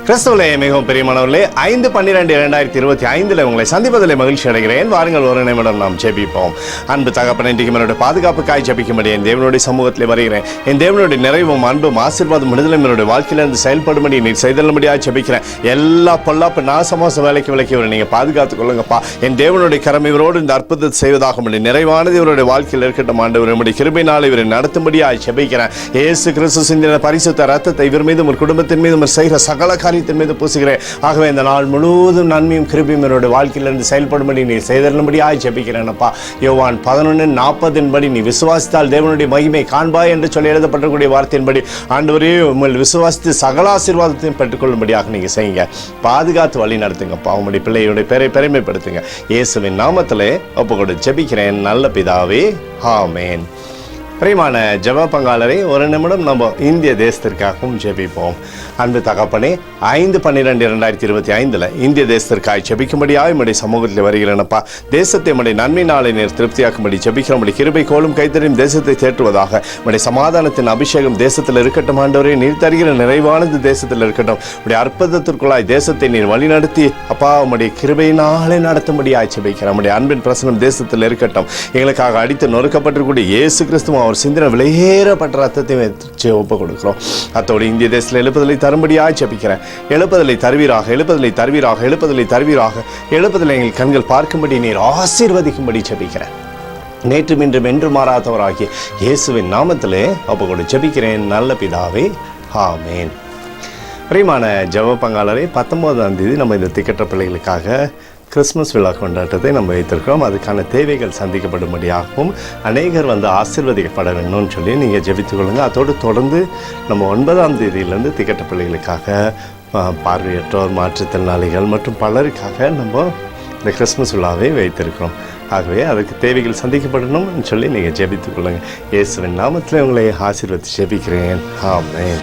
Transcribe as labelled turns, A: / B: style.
A: கிறிஸ்துவிலே மிகவும் பிரியமானவர்களே, 5/12/2025 உங்களை சந்திப்பதில் மகிழ்ச்சி அடைகிறேன். வாருங்கள், ஒரு நிமிடம் நாம் ஜெபிப்போம். அன்பு தகப்பனே, இன்றைக்கு என்னுடைய பாதுகாப்புக்காய் ஜெபிக்கும்படி என் தேவனுடைய சமூகத்தில் வருகிறேன். என் தேவனுடைய நிறைவும் அன்பும் ஆசீர்வாதம் விடுதலை என்னுடைய வாழ்க்கையிலிருந்து செயல்படும்படி நீ செய்தல்படியாக ஜெபிக்கிறேன். எல்லா பொல்லாப்பு நாசமோச வேலைக்கு விலைக்கு இவரை நீங்கள் பாதுகாத்துக் கொள்ளுங்கப்பா. என் தேவனுடைய கரம் இவரோடு இந்த அற்புதத்தை செய்வதாக முடியும். நிறைவானது இவருடைய வாழ்க்கையில் இருக்கட்டும். ஆண்டவர் நம்முடைய கிருபையினால் இவரை நடத்தும்படியாக ஜெபிக்கிறேன். இயேசு கிறிஸ்து சிந்தின பரிசுத்த ரத்தத்தை இவர் மீதும் ஒரு குடும்பத்தின் மீதும் செய்கிற சகல காரியத்தின் மீது பூசுகிறேன். ஆகவே இந்த நாள் முழுவதும் நன்மையும் கிருபையும் என்னுடைய வாழ்க்கையிலிருந்து செயல்படும்படி நீ செய்தல்படியாக ஜெபிக்கிறேனப்பா. யோவான் 11:40 படி நீ விசுவாசித்தால் தேவனுடைய மகிமை காண்பாய் என்று சொல்லி எழுதப்படக்கூடிய வார்த்தையின்படி ஆண்டவரே உங்கள் விசுவாசித்து சகல ஆசீர்வாதத்தையும் பெற்றுக்கொள்ளும்படியாக நீங்கள் செய்யுங்க. பாதுகாத்து வழி நடத்துங்கப்பா. உங்களுடைய பிள்ளையுடைய பேரை பெருமைப்படுத்துங்க. இயேசுவின் நாமத்திலே ஒப்புக்கொடு ஜெபிக்கிறேன் நல்ல பிதாவே, ஆமேன். பிரியமான ஜெப பங்காளரை, ஒரு நிமிடம் நம்ம இந்திய தேசத்திற்காகவும் ஜெபிப்போம். அன்பு தகப்பனே, 5/12/2025 இந்திய தேசத்திற்காக ஜெபிக்கும்படியாக நம்முடைய சமூகத்தில் வருகிறேனப்பா. தேசத்தை நம்முடைய நன்மை நாளை நேர் திருப்தியாக்கும்படி ஜெபிக்கிறோம். கிருபை கோலும் கைத்தறியும் தேசத்தை தேற்றுவதாக நம்முடைய சமாதானத்தின் அபிஷேகம் தேசத்தில் இருக்கட்டும். ஆண்டவரே, நீர் தருகிற நிறைவானது தேசத்தில் இருக்கட்டும். நம்முடைய அற்புதத்திற்குள்ளாய் தேசத்தை நீர் வழிநடத்தி அப்பா நம்முடைய கிருபையினாலே நடத்தும்படியாக ஜெபிக்கிறோம். நம்முடைய அன்பின் பிரசனம் தேசத்தில் இருக்கட்டும். எங்களுக்காக அடித்து நொறுக்கப்பட்டிருக்கூடிய இயேசு கிறிஸ்துவும் அவர் சிந்தின விலையேறப்பட்ட ரத்தத்தை ஒப்புக் கொடுக்கிறோம். அத்தோடு இந்திய தேசத்தில் எழுப்புதலை தரும்படியாக ஜெபிக்கிறேன். எழுப்புதலை தருவீராக, எழுப்புதலை தருவீராக, எழுப்புதலை தருவீராக, எழுப்புதலை எங்கள் கண்கள் பார்க்கும்படி நீர் ஆசீர்வதிக்கும்படி ஜெபிக்கிறேன். நேற்றும் இன்றும் என்று மாறாதவராகிய இயேசுவின் நாமத்திலே ஒப்புக்கொடு ஜெபிக்கிறேன் நல்ல பிதாவே, ஆமேன். பிரியமான ஜெப பங்காளரை, 19ஆம் தேதி நம்ம இந்த திக்கற்ற பிள்ளைகளுக்காக கிறிஸ்மஸ் விழா கொண்டாட்டத்தை நம்ம வைத்திருக்கிறோம். அதுக்கான தேவைகள் சந்திக்கப்படும்படியாகவும் அநேகர் ஆசீர்வதிக்கப்பட வேணும்னு சொல்லி நீங்கள் ஜெபித்துக் கொள்ளுங்கள். அதோடு தொடர்ந்து நம்ம 9ஆம் தேதியிலேருந்து திக்கற்ற பிள்ளைகளுக்காக பார்வையற்றோர், மாற்றுத்திறனாளிகள் மற்றும் பலருக்காக நம்ம இந்த கிறிஸ்மஸ் விழாவை வைத்திருக்கிறோம். ஆகவே அதுக்கு தேவைகள் சந்திக்கப்படணும்னு சொல்லி நீங்கள் ஜெபித்துக் கொள்ளுங்கள். இயேசுவின் நாமத்தில் உங்களை ஆசீர்வதித்து ஜெபிக்கிறேன், ஆமென்.